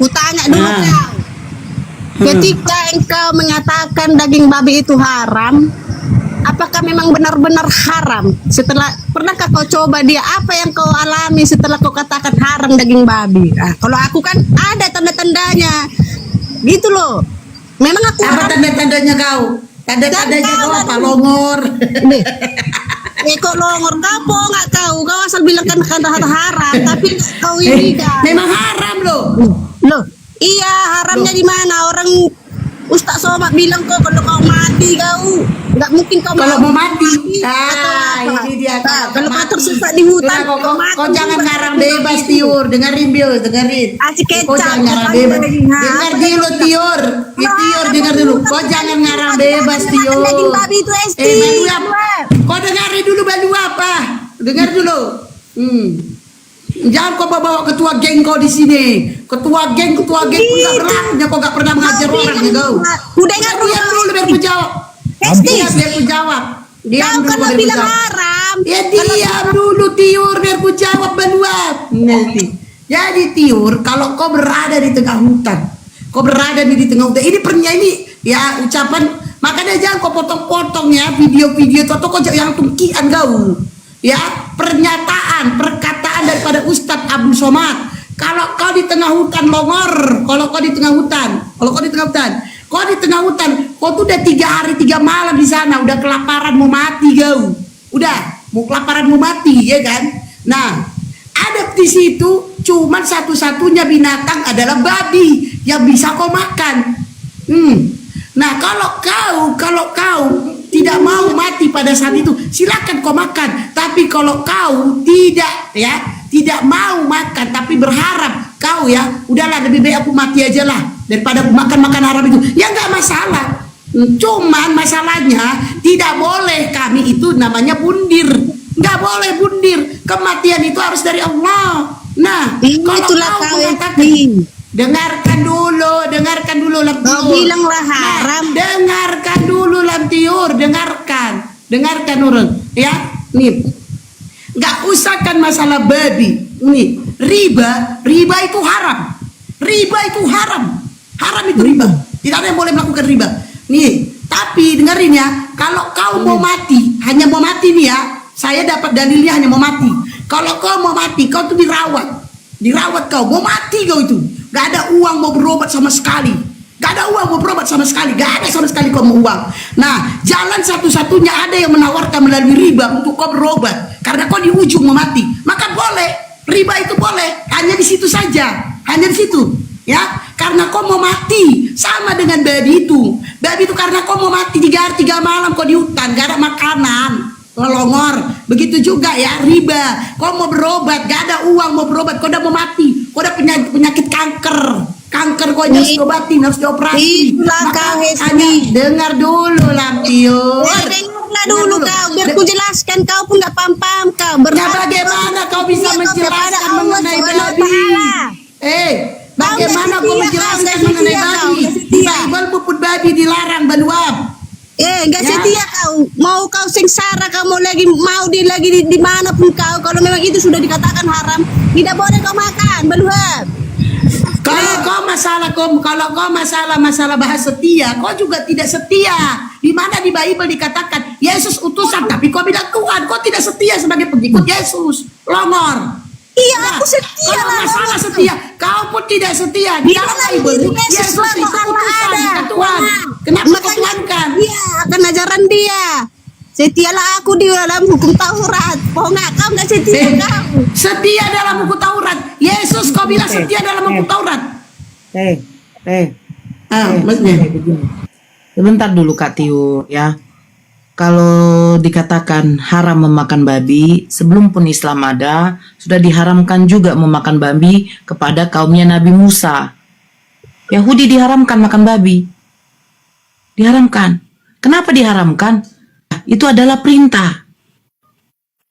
Kutanya dulu kau. Ketika engkau mengatakan daging babi itu haram, apakah memang benar-benar haram? Pernahkah kau coba dia, apa yang kau alami setelah kau katakan haram daging babi? Nah, kalau aku kan ada tanda-tandanya, gitu loh. Memang aku apa tanda-tandanya kau? Tanda-tandanya kau apa? Longor. Kok longor kapo nggak kau? Kau asal bilang kan haram, tapi kau ini kan. Memang haram loh. Loh, iya haramnya di mana? Orang Ustaz Somad bilang kok kalau kau mati kau nggak mungkin kau kalau mau mati. ini dia. Kalau kau tersesat di hutan, kau jangan ngarang bebas Tiur. Dengerin Bill, dengerin. Asyik Kau kecap. jangan ngarang bebas. Dengar dulu Tiur. Tiur dengar dulu. Kau jangan ngarang bebas Tiur. Daging babi itu SD. Kau dengarin dulu baru apa? Dengar dulu. Jangan kau bawa ketua geng kau di sini. Ketua geng pun nggak berlakunya. Kau nggak pernah mengajar orang ya kau. Udah nggak dulu biar ku jawab. Biar ku jawab. Kau kan bilang haram. Ya diam dulu Tiur biar ku jawab baluap. Nanti. Jadi Tiur, kalau kau berada di tengah hutan, kau berada di tengah hutan. Ini ini ya ucapan. Makanya jangan kau potong-potong ya video-video itu. Atau kau jangan tungkian kau. Ya pernyataan, perkataan daripada Ustadz Abdul Somad. Kalau kau di tengah hutan longor, kau di tengah hutan, kau tuh udah 3 hari 3 malam di sana, udah kelaparan mau mati kau, udah mau kelaparan mau mati ya kan. Nah ada di situ cuman satu-satunya binatang adalah babi yang bisa kau makan. Nah kalau kau tidak mau mati pada saat itu, silakan kau makan. Tapi kalau kau tidak mau makan, tapi berharap kau ya, udahlah lebih baik aku mati aja lah daripada aku makan haram itu. Ya nggak masalah. Cuman masalahnya tidak boleh kami itu namanya bundir. Nggak boleh bundir. Kematian itu harus dari Allah. Nah, kalau kau mengatakan, dengarkan dulu Lam Tiur. Kau bilanglah haram. Nah, dengarkan dulu Lam Tiur, dengarkan orang ya. Nih, nggak usah kan masalah babi. Nih, riba itu haram. Haram itu riba. Tidak ada yang boleh melakukan riba. Nih, tapi dengerin ya. Kalau kau mau mati, hanya mau mati nih ya. Saya dapat dalilnya hanya mau mati. Kalau kau mau mati, kau tuh dirawat kau. Mau mati kau itu. Gak ada uang mau berobat sama sekali. Gak ada sama sekali kau mau uang. Nah, jalan satu-satunya ada yang menawarkan melalui riba untuk kau berobat. Karena kau di ujung mau mati. Maka boleh. Riba itu boleh. Hanya di situ saja. Hanya di situ. Ya. Karena kau mau mati. Sama dengan babi itu. Babi itu karena kau mau mati 3 hari 3 malam kau di hutan. Gak ada makanan. Longor. Begitu juga ya riba. Kau mau berobat, gak ada uang mau berobat, kau udah mau mati, kau udah penyakit kanker kau harus diobatin, harus dioperasi. Hanya dengar dulu Lam Tiur. Dengarlah dulu kau, biar ku jelaskan. Kau pun gak paham kau. Bagaimana kau bisa menjelaskan mengenai babi? Bagaimana kau menjelaskan mengenai babi? Di Bible puput babi dilarang baluap. Gak setia kau. Mau kau sengsara, kau mau lagi di mana pun kau. Kalau memang itu sudah dikatakan haram, tidak boleh kau makan, baluap. Kalau kau masalah bahas setia, kau juga tidak setia. Di mana di Bible dikatakan Yesus utusan, tapi kau bilang Tuhan, kau tidak setia sebagai pengikut Yesus. Longor. Iya, aku setia. Kalau masalah setia, kau pun tidak setia. Di dalam Bible Yesus itu utusan Tuhan. Kenapa kau tuhankan? Iya, akan ajaran dia. Setialah aku di dalam hukum Taurat. Kau nggak setia kau. Setia dalam hukum Taurat. Yesus kau bilang setia dalam hukum Taurat. Maksudnya sebentar dulu Kak Tiur ya. Kalau dikatakan haram memakan babi, sebelum pun Islam ada, sudah diharamkan juga memakan babi kepada kaumnya Nabi Musa. Yahudi diharamkan makan babi. Diharamkan. Kenapa diharamkan? Itu adalah perintah.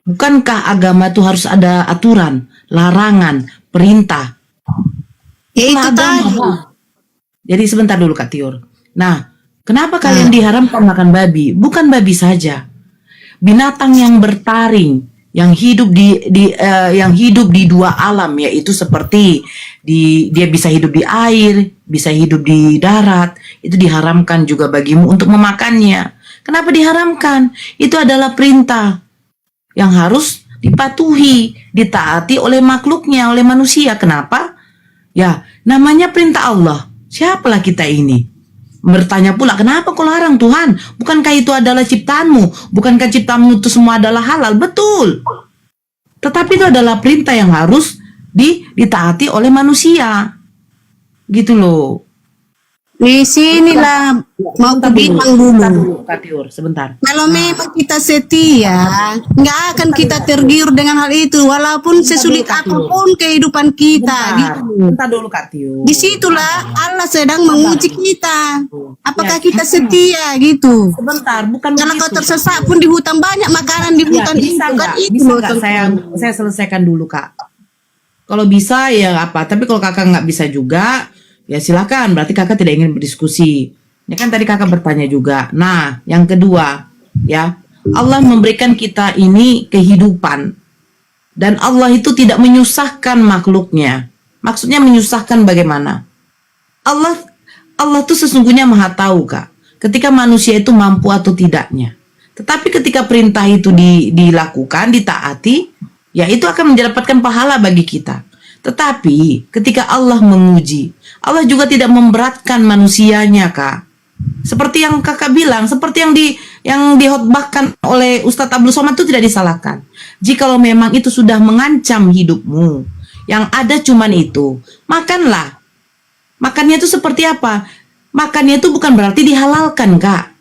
Bukankah agama itu harus ada aturan, larangan, perintah? Ya itu tadi. Jadi sebentar dulu Kak Tiur. Nah, kenapa kalian diharamkan makan babi? Bukan babi saja. Binatang yang bertaring, yang hidup yang hidup di dua alam, yaitu seperti dia bisa hidup di air, bisa hidup di darat, itu diharamkan juga bagimu untuk memakannya. Kenapa diharamkan? Itu adalah perintah yang harus dipatuhi, ditaati oleh makhluknya, oleh manusia. Kenapa? Ya, namanya perintah Allah. Siapalah kita ini? Bertanya pula, kenapa kau larang Tuhan? Bukankah itu adalah ciptaanmu? Bukankah ciptaanmu itu semua adalah halal? Betul. Tetapi itu adalah perintah yang harus ditaati oleh manusia. Gitu loh. Di sinilah mau ke bilang dulu. Kak Tiur, sebentar. Kalau memang kita setia, nggak akan kita tergiur dengan hal itu, walaupun sesulit apapun kehidupan kita. Bentar dulu Kak Tiur. Disitulah Allah sedang menguji kita. Apakah kita setia gitu? Sebentar, bukan Kalau begitu. kau tersesat pun di hutan banyak makanan di Ya, hutan bisa itu kan nggak? itu Bisa loh, nggak teman-teman. saya selesaikan dulu Kak. Kalau bisa ya apa, tapi kalau kakak nggak bisa juga, ya silakan. Berarti kakak tidak ingin berdiskusi. Ya kan tadi kakak bertanya juga. Nah, yang kedua, ya Allah memberikan kita ini kehidupan, dan Allah itu tidak menyusahkan makhluknya. Maksudnya menyusahkan bagaimana? Allah tuh sesungguhnya maha tahu Kak, ketika manusia itu mampu atau tidaknya. Tetapi ketika perintah itu dilakukan, ditaati, ya itu akan mendapatkan pahala bagi kita. Tetapi ketika Allah menguji, Allah juga tidak memberatkan manusianya Kak. Seperti yang kakak bilang, seperti yang dihotbahkan oleh Ustadz Abdul Somad itu tidak disalahkan. Jikalau memang itu sudah mengancam hidupmu, yang ada cuman itu, makanlah. Makannya itu seperti apa? Makannya itu bukan berarti dihalalkan Kak.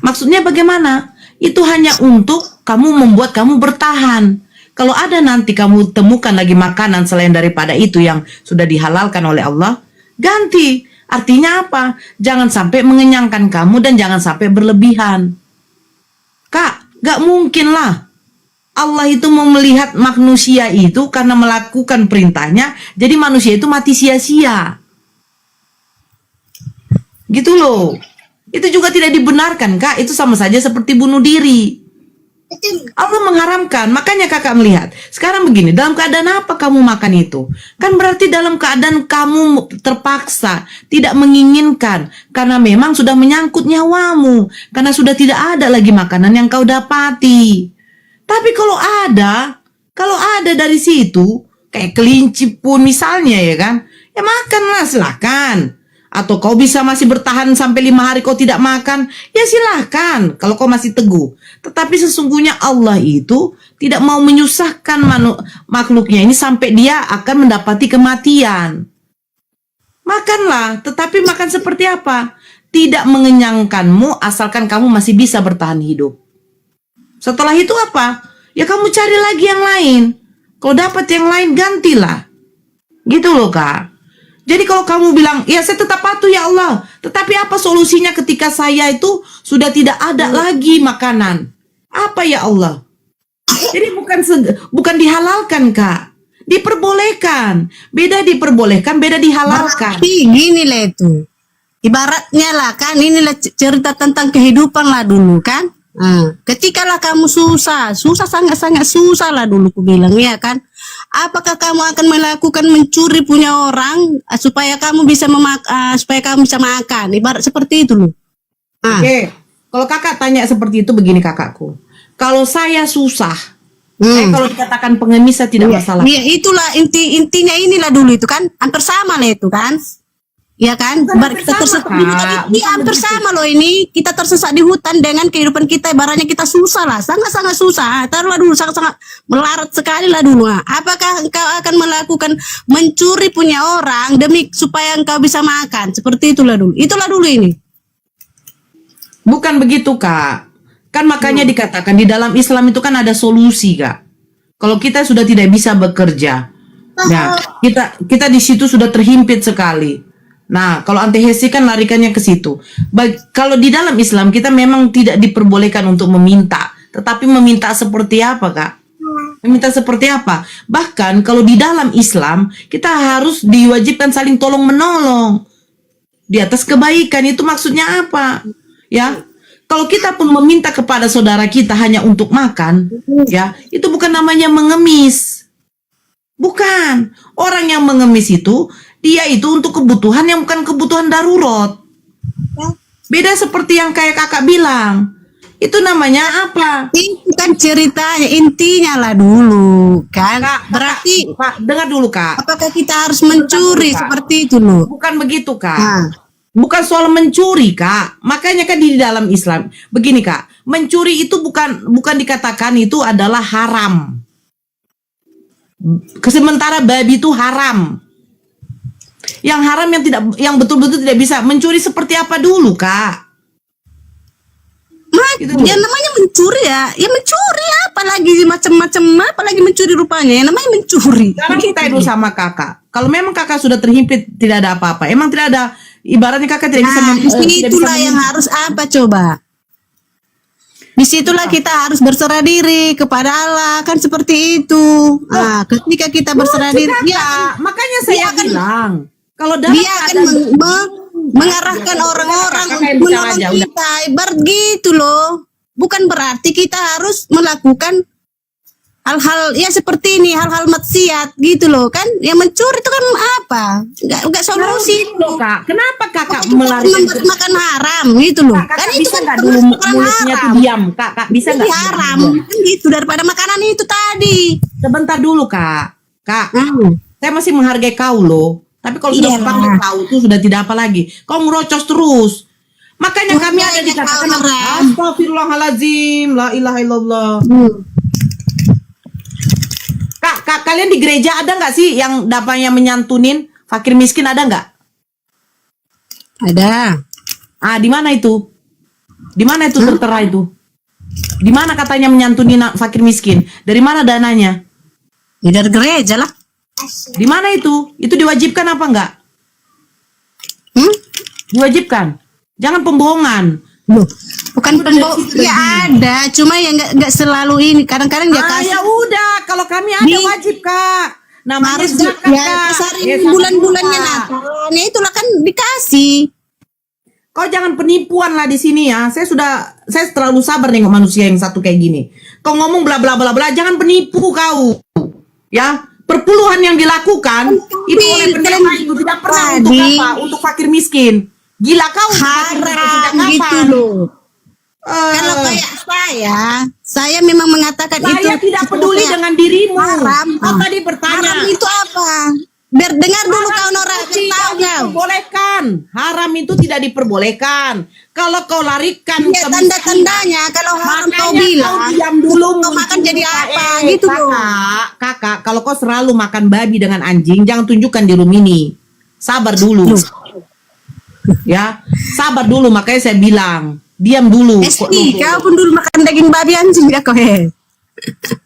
Maksudnya bagaimana? Itu hanya untuk membuat kamu bertahan. Kalau ada nanti kamu temukan lagi makanan selain daripada itu yang sudah dihalalkan oleh Allah, ganti. Artinya apa? Jangan sampai mengenyangkan kamu dan jangan sampai berlebihan. Kak, gak mungkin lah. Allah itu mau melihat manusia itu karena melakukan perintahnya, jadi manusia itu mati sia-sia. Gitu loh. Itu juga tidak dibenarkan Kak. Itu sama saja seperti bunuh diri. Allah mengharamkan, makanya kakak melihat. Sekarang begini, dalam keadaan apa kamu makan itu? Kan berarti dalam keadaan kamu terpaksa, tidak menginginkan, karena memang sudah menyangkut nyawamu, karena sudah tidak ada lagi makanan yang kau dapati. Tapi kalau ada dari situ, kayak kelinci pun misalnya ya kan, ya makanlah silakan. Atau kau bisa masih bertahan sampai 5 hari kau tidak makan, ya silahkan kalau kau masih teguh. Tetapi sesungguhnya Allah itu tidak mau menyusahkan makhluknya ini sampai dia akan mendapati kematian. Makanlah, tetapi makan seperti apa? Tidak mengenyangkanmu asalkan kamu masih bisa bertahan hidup. Setelah itu apa? Ya kamu cari lagi yang lain. Kalau dapat yang lain gantilah. Gitu loh Kak. Jadi kalau kamu bilang, ya saya tetap patuh ya Allah. Tetapi apa solusinya ketika saya itu sudah tidak ada lagi makanan? Apa ya Allah? Jadi bukan dihalalkan Kak. Diperbolehkan. Beda diperbolehkan, beda dihalalkan. Tapi gini lah itu. Ibaratnya lah kan, inilah cerita tentang kehidupan lah dulu kan. Ketika lah kamu susah sangat-sangat susah lah dulu ku bilang ya kan. Apakah kamu akan melakukan mencuri punya orang supaya kamu bisa makan? Ibarat seperti itu loh. Oke, kalau kakak tanya seperti itu begini kakakku. Kalau saya susah, kalau dikatakan pengemis saya tidak masalah. Iya, itulah intinya inilah dulu itu kan, hampir sama lah itu kan. Ya kan, kita tersesat di hutan, ini hampir sama loh ini. Kita tersesat di hutan dengan kehidupan kita, ibaratnya kita susah lah, sangat-sangat susah. Taruhlah dulu, sangat-sangat melarat sekali lah dulu. Apakah engkau akan melakukan mencuri punya orang demi supaya engkau bisa makan? Seperti itulah dulu. Itulah dulu ini. Bukan begitu Kak. Kan makanya dikatakan di dalam Islam itu kan ada solusi Kak. Kalau kita sudah tidak bisa bekerja, nah kita di situ sudah terhimpit sekali. Nah, kalau antihesi kan larikannya ke situ. Kalau di dalam Islam kita memang tidak diperbolehkan untuk meminta, tetapi meminta seperti apa, Kak? Meminta seperti apa? Bahkan kalau di dalam Islam kita harus diwajibkan saling tolong menolong di atas kebaikan. Itu maksudnya apa? Ya, Kalau kita pun meminta kepada saudara kita hanya untuk makan, ya, itu bukan namanya mengemis. Bukan. Orang yang mengemis itu, dia itu untuk kebutuhan yang bukan kebutuhan darurat. Beda seperti yang kayak kakak bilang. Itu namanya apa? Itu kan ceritanya, intinya lah dulu kan. Berarti Pak, dengar dulu Kak. apakah kita harus mencuri Kak. seperti itu loh? Bukan begitu Kak. Nah. Bukan soal mencuri Kak. Makanya kan di dalam Islam begini Kak, mencuri itu bukan dikatakan itu adalah haram. Sementara babi itu haram. Yang haram yang betul-betul tidak bisa mencuri seperti apa dulu Kak? Gitu Ya namanya mencuri ya mencuri apalagi macam-macam, apalagi mencuri rupanya, ya namanya mencuri. Sekarang kita dulu sama kakak. Kalau memang kakak sudah terhimpit tidak ada apa-apa, emang tidak ada, ibaratnya kakak tidak bisa. Nah, tidak disitulah bisa yang harus apa coba? Disitulah kita harus berserah diri kepada Allah, kan seperti itu. Nah, ketika kita berserah diri, Kak, makanya saya dia akan- bilang kalau dalam dia akan mengarahkan orang-orang Kakak untuk yang bicara menolong aja, udah. kita. Ibarat gitu loh. Bukan berarti kita harus melakukan hal-hal ya seperti ini, hal-hal maksiat gitu loh kan. Yang mencuri itu kan apa? Enggak solusi Gitu loh, Kak. Kenapa kakak Kita melarikan membuat makan haram gitu loh. Kakak Kan bisa itu kan nggak termasuk dulu makanan mulutnya tuh haram. diam Kak bisa Jadi nggak haram diam? kan gitu daripada makanan itu tadi. Sebentar dulu Kak. Hmm. Saya masih menghargai kau loh. Tapi kalau sudah Iyalah. panggil kau tuh sudah tidak apa lagi. Kau ngerocos terus. Makanya kami ada Makanya dikatakan kau orang. Astagfirullahaladzim, la ilaha illallah. Kak, kalian di gereja ada nggak sih yang dapatnya menyantunin fakir miskin, ada nggak? Ada. Di mana itu? Di mana itu tertera itu? Di mana katanya menyantuni fakir miskin? Dari mana dananya? Ya dari gereja lah. Di mana itu? Itu diwajibkan apa enggak? Diwajibkan. Jangan pembohongan. Loh, bukan pembohong. Ya ada, cuma ya nggak selalu ini. Kadang-kadang dia kasih. Ya udah, kalau kami ada Di- wajib Kak. Namanya Harus zakat ya Kak. kasari Sama bulan-bulannya juga. Natal. Ya itulah kan dikasih. Kau jangan penipuan lah di sini ya. Saya terlalu sabar nengok manusia yang satu kayak gini. Kau ngomong bla bla bla bla, jangan penipu kau. Ya, perpuluhan yang dilakukan itu oleh pendeta itu tidak pernah untuk Tadi. apa? Untuk fakir miskin. Gila kau untuk fakir miskin sejak Haram kapan? gitu loh. Eh, Kalau kayak saya memang mengatakan itu saya tidak peduli kayak dengan dirimu. haram. Kau tadi bertanya. Haram itu apa? Biar dengar dulu kau Nora, Tidak tahu kau. diperbolehkan. Haram itu tidak diperbolehkan. Kalau kau larikan Ya tanda-tandanya kalau haram kau bilang. kau diam dulu. Kau makan jadi apa gitu loh. Kakak, kalau kau selalu makan babi dengan anjing, jangan tunjukkan di room ini. Sabar dulu. Ya, sabar dulu. Makanya saya bilang, diam dulu. Kau pun dulu makan daging babi anjing ya kau he.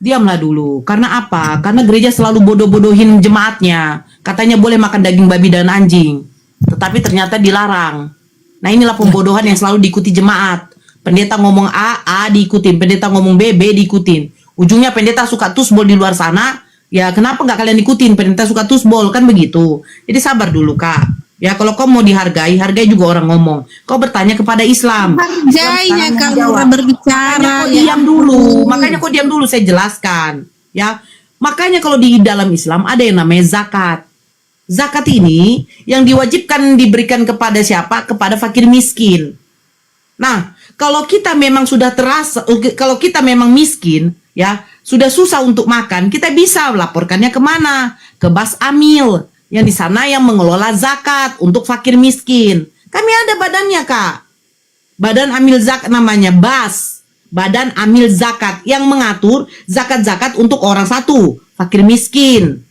Diamlah dulu. Karena apa? Karena gereja selalu bodoh-bodohin jemaatnya. Katanya boleh makan daging babi dan anjing. Tetapi ternyata dilarang. Nah inilah pembodohan yang selalu diikuti jemaat. Pendeta ngomong A diikutin. Pendeta ngomong B diikutin. Ujungnya pendeta suka tusbol di luar sana. Ya kenapa nggak kalian ikutin? Pendeta suka tusbol, kan begitu. Jadi sabar dulu Kak. Ya kalau kau mau dihargai, hargai juga orang ngomong. Kau bertanya kepada Islam. Hargainya Islam kau Nora berbicara. Makanya kau diam dulu. Makanya kau diam dulu, saya jelaskan. Ya, makanya kalau di dalam Islam ada yang namanya zakat. Zakat ini yang diwajibkan diberikan kepada siapa? Kepada fakir miskin. Nah, kalau kita memang sudah terasa, kalau kita memang miskin, ya sudah susah untuk makan, kita bisa laporkannya kemana? Ke Bas Amil, yang di sana yang mengelola zakat untuk fakir miskin. Kami ada badannya Kak. Badan Amil Zakat namanya BAS. Badan Amil Zakat yang mengatur zakat-zakat untuk orang satu, fakir miskin.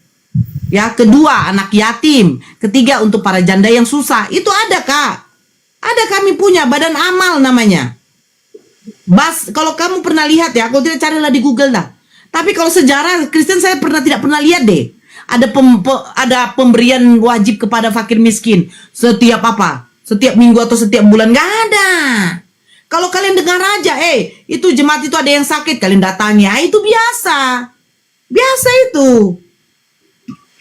Ya, kedua anak yatim, ketiga untuk para janda yang susah. Itu ada Kak. Ada kami punya badan amal namanya. BAS, kalau kamu pernah lihat ya, kalau tidak carilah di Google dah. Tapi kalau sejarah Kristen saya tidak pernah lihat deh. Ada pemberian wajib kepada fakir miskin setiap apa? Setiap minggu atau setiap bulan, nggak ada. Kalau kalian dengar aja, itu jemaat itu ada yang sakit, kalian datangi, itu biasa. Biasa itu.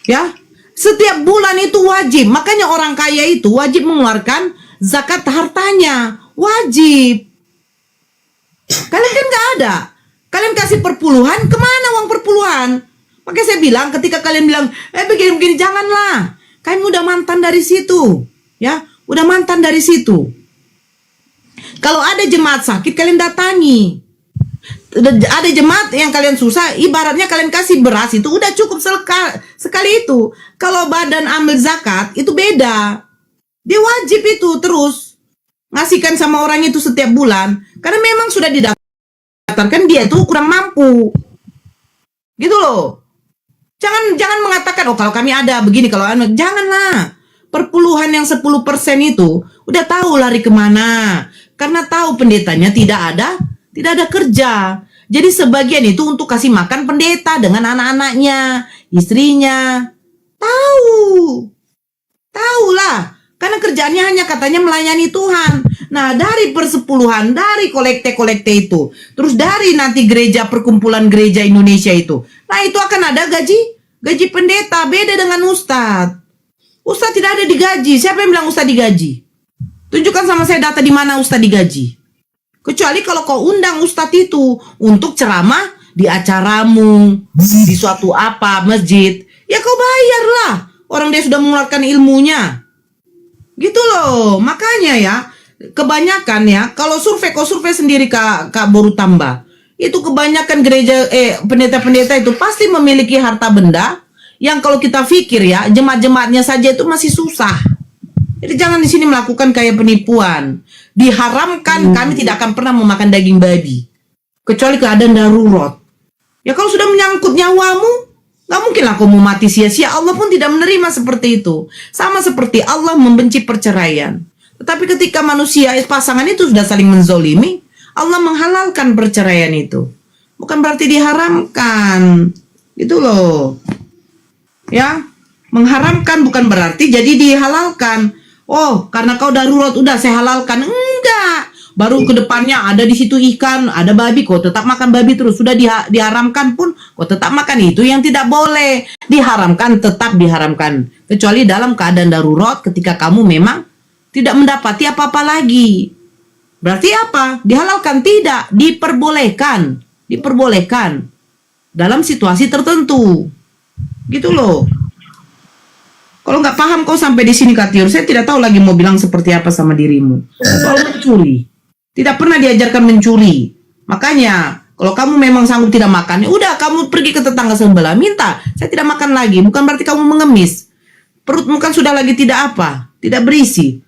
Ya, setiap bulan itu wajib. Makanya orang kaya itu wajib mengeluarkan zakat hartanya, wajib. Kalian kan nggak ada. Kalian kasih perpuluhan, kemana uang perpuluhan? Makanya saya bilang, ketika kalian bilang, begini-begini, janganlah. Kalian udah mantan dari situ. Ya, udah mantan dari situ. Kalau ada jemaat sakit, kalian datangi. Ada jemaat yang kalian susah, ibaratnya kalian kasih beras itu udah cukup sekali itu. Kalau badan ambil zakat, itu beda. Dia wajib itu terus ngasihkan sama orang itu setiap bulan. Karena memang sudah didaftarkan dia itu kurang mampu. Gitu loh. Jangan mengatakan, oh kalau kami ada begini, kalau janganlah. Perpuluhan yang 10% itu udah tahu lari kemana. Karena tahu pendetanya tidak ada kerja. Jadi sebagian itu untuk kasih makan pendeta dengan anak-anaknya, istrinya. Tahulah. Karena kerjaannya hanya katanya melayani Tuhan. Nah, dari persepuluhan, dari kolekte-kolekte itu, terus dari nanti gereja, perkumpulan gereja Indonesia itu, nah itu akan ada gaji pendeta, beda dengan ustadz. Ustadz tidak ada digaji. Siapa yang bilang ustadz digaji? Tunjukkan sama saya data di mana ustadz digaji. Kecuali kalau kau undang ustadz itu untuk ceramah di acaramu, di suatu masjid, ya kau bayarlah. Orang dia sudah mengeluarkan ilmunya. Gitu loh. Makanya ya, kebanyakan ya, kalau kau survei sendiri Kak Boru Tambah, itu kebanyakan gereja pendeta-pendeta itu pasti memiliki harta benda yang kalau kita pikir ya, jemaat-jemaatnya saja itu masih susah. Jadi jangan di sini melakukan kayak penipuan. Diharamkan kami tidak akan pernah memakan daging babi kecuali keadaan darurat. Ya kalau sudah menyangkut nyawamu, gak mungkin lah kau mau mati sia-sia. Allah pun tidak menerima seperti itu. Sama seperti Allah membenci perceraian. Tetapi ketika manusia pasangan itu sudah saling menzolimi, Allah menghalalkan perceraian itu. Bukan berarti diharamkan. Gitu loh. Ya, mengharamkan bukan berarti jadi dihalalkan. Oh, karena kau darurat udah saya halalkan. Enggak. Baru ke depannya ada di situ ikan, ada babi, kau tetap makan babi terus. Sudah diharamkan pun kau tetap makan, itu yang tidak boleh. Diharamkan, tetap diharamkan. Kecuali dalam keadaan darurat ketika kamu memang tidak mendapati apa-apa lagi. Berarti apa? Dihalalkan? Tidak, diperbolehkan. Diperbolehkan dalam situasi tertentu. Gitu loh. Kalau nggak paham kau sampai di sini Kak Tiur, saya tidak tahu lagi mau bilang seperti apa sama dirimu. Soal mencuri. Tidak pernah diajarkan mencuri. Makanya, kalau kamu memang sanggup tidak makan, ya udah kamu pergi ke tetangga sebelah, minta, saya tidak makan lagi. Bukan berarti kamu mengemis. Perutmu kan sudah lagi tidak berisi.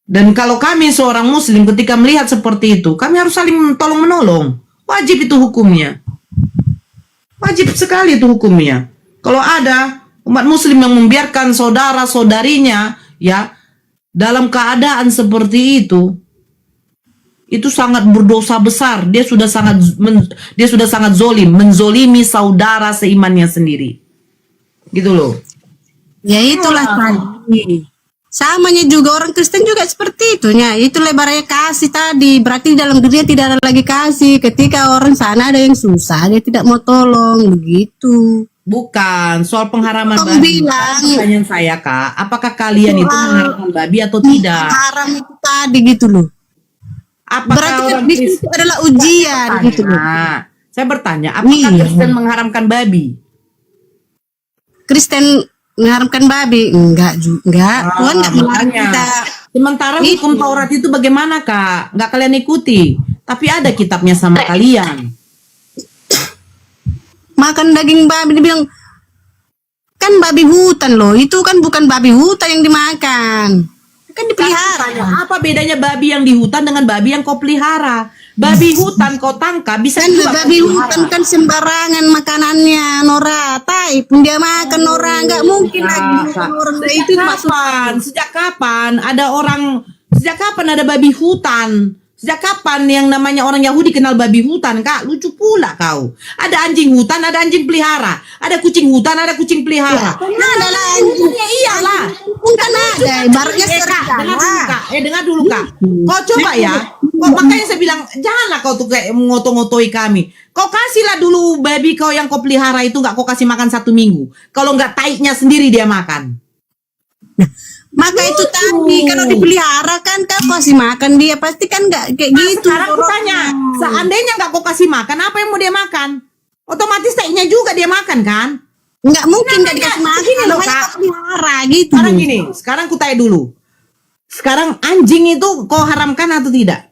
Dan kalau kami seorang muslim ketika melihat seperti itu, kami harus saling tolong-menolong. Wajib itu hukumnya. Wajib sekali itu hukumnya. Kalau ada umat muslim yang membiarkan saudara-saudarinya ya dalam keadaan seperti itu sangat berdosa besar. Dia sudah sangat zolim, menzolimi saudara seimannya sendiri. Gitu loh. Ya itulah tadi. Samanya juga orang Kristen juga seperti itunya. Itu lebarnya kasih tadi. Berarti dalam dirinya tidak ada lagi kasih. Ketika orang sana ada yang susah, dia tidak mau tolong. Begitu. Bukan soal pengharaman Kamu babi. bilang. Pertanyaan saya Kak, apakah kalian itu mengharamkan babi atau tidak? Haram itu tadi gitu loh. Apakah Berarti kan orang di situ adalah ujian gitu loh. Saya bertanya, apakah Iya. Kristen mengharamkan babi? Kristen mengharamkan babi? Enggak juga. Tuhan enggak melarang makanya. kita. Sementara Itu. hukum Taurat itu bagaimana Kak? Nggak kalian ikuti, tapi ada kitabnya sama kalian. Makan daging babi, dibilang kan babi hutan loh. Itu kan bukan babi hutan yang dimakan. Kan dipelihara. Apa bedanya babi yang di hutan dengan babi yang kau pelihara? Babi hutan kau tangkap bisa Kan juga kau babi pelihara. hutan kan sembarangan makanannya, Nora. Tai pun dia makan, Nora. Nggak mungkin lagi makan orang itu maksud. Sejak kapan ada babi hutan? Sejak kapan yang namanya orang Yahudi kenal babi hutan, Kak? Lucu pula kau. Ada anjing hutan, ada anjing pelihara. Ada kucing hutan, ada kucing pelihara. Ada lah anjing. Ya iyalah. Bukan ada, ibaratnya Dengar dulu Kak. Kau coba ya. Makanya saya bilang janganlah kau tuh kayak ngoto-ngotoi kami. Kau kasihlah dulu babi kau yang kau pelihara itu nggak kau kasih makan 1 minggu. Kalau nggak taiknya sendiri dia makan. Maka itu tadi kalau dipelihara kan kau kasih makan dia pasti kan nggak kayak gitu. Sekarang aku tanya, seandainya nggak kau kasih makan, apa yang mau dia makan? Otomatis tehnya juga dia makan kan? Nggak mungkin nggak dikasih makan. Begini loh, Makanya Kak. kau pelihara gitu. Sekarang gini, sekarang ku tanya dulu. Sekarang anjing itu kau haramkan atau tidak?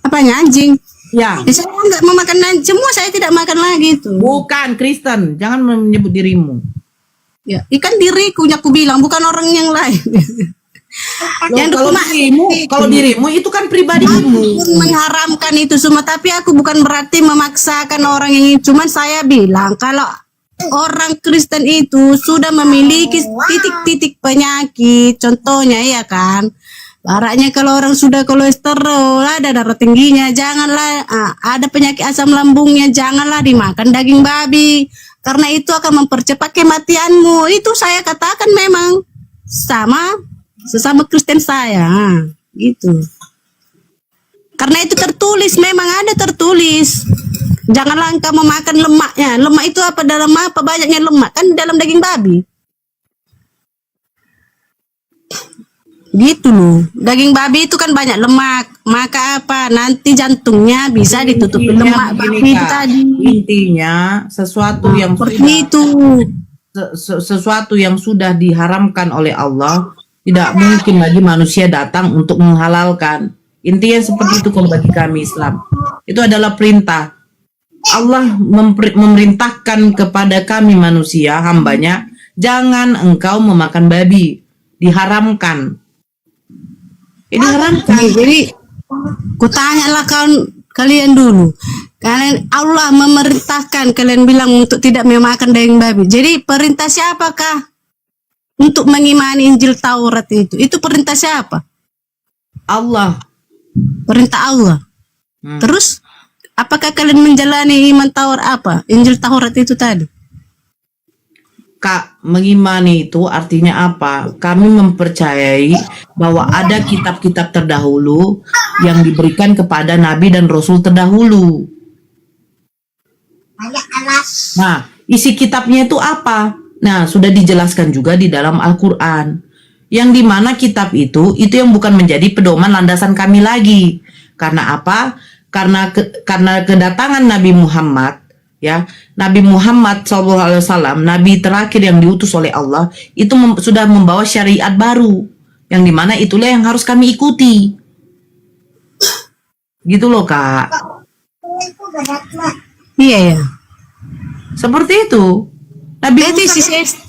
Apanya anjing? Ya. Saya nggak mau makan anjing. Semua saya tidak makan lagi itu. Bukan Kristen, jangan menyebut dirimu. Ya, ikan diriku yang aku bilang bukan orang yang lain. Yang Kalau dirimu itu kan pribadimu. pun mengharamkan itu semua, tapi aku bukan berarti memaksakan orang yang cuman saya bilang kalau orang Kristen itu sudah memiliki titik-titik penyakit, contohnya ya kan. Baraknya kalau orang sudah kolesterol, ada darah tingginya, janganlah ada penyakit asam lambungnya, janganlah dimakan daging babi. Karena itu akan mempercepat kematianmu. Itu saya katakan memang sesama Kristen saya, gitu. Karena itu tertulis, memang ada tertulis. Janganlah engkau memakan lemaknya. Lemak itu apa? Dalam apa banyaknya lemak? Kan dalam daging babi. Gitu loh. Daging babi itu kan banyak lemak. Maka apa? Nanti jantungnya bisa ditutupi lemak babi itu tadi. Intinya sesuatu yang Seperti itu. sesuatu yang sudah diharamkan oleh Allah, tidak mungkin lagi manusia datang untuk menghalalkan. Intinya seperti itu kalau bagi kami Islam. Itu adalah perintah. Allah memerintahkan kepada kami manusia, hambanya, jangan engkau memakan babi. Diharamkan. Ini diharamkan. Jadi kutanyalah kalian dulu. Kalian Allah memerintahkan kalian bilang untuk tidak memakan daging babi. Jadi perintah siapakah untuk mengimani Injil Taurat itu? Itu perintah siapa? Allah. Perintah Allah. Terus apakah kalian menjalani iman Taurat apa? Injil Taurat itu tadi. Kak, mengimani itu artinya apa? Kami mempercayai bahwa ada kitab-kitab terdahulu yang diberikan kepada nabi dan rasul terdahulu. Nah, isi kitabnya itu apa? Nah, sudah dijelaskan juga di dalam Al-Quran. Yang dimana kitab itu yang bukan menjadi pedoman landasan kami lagi. Karena apa? Karena kedatangan Nabi Muhammad, ya, Nabi Muhammad SAW, Nabi terakhir yang diutus oleh Allah, itu sudah membawa syariat baru, yang dimana itulah yang harus kami ikuti. Gitu loh, Kak. Iya ya. Seperti itu. Nabi Berarti Musa,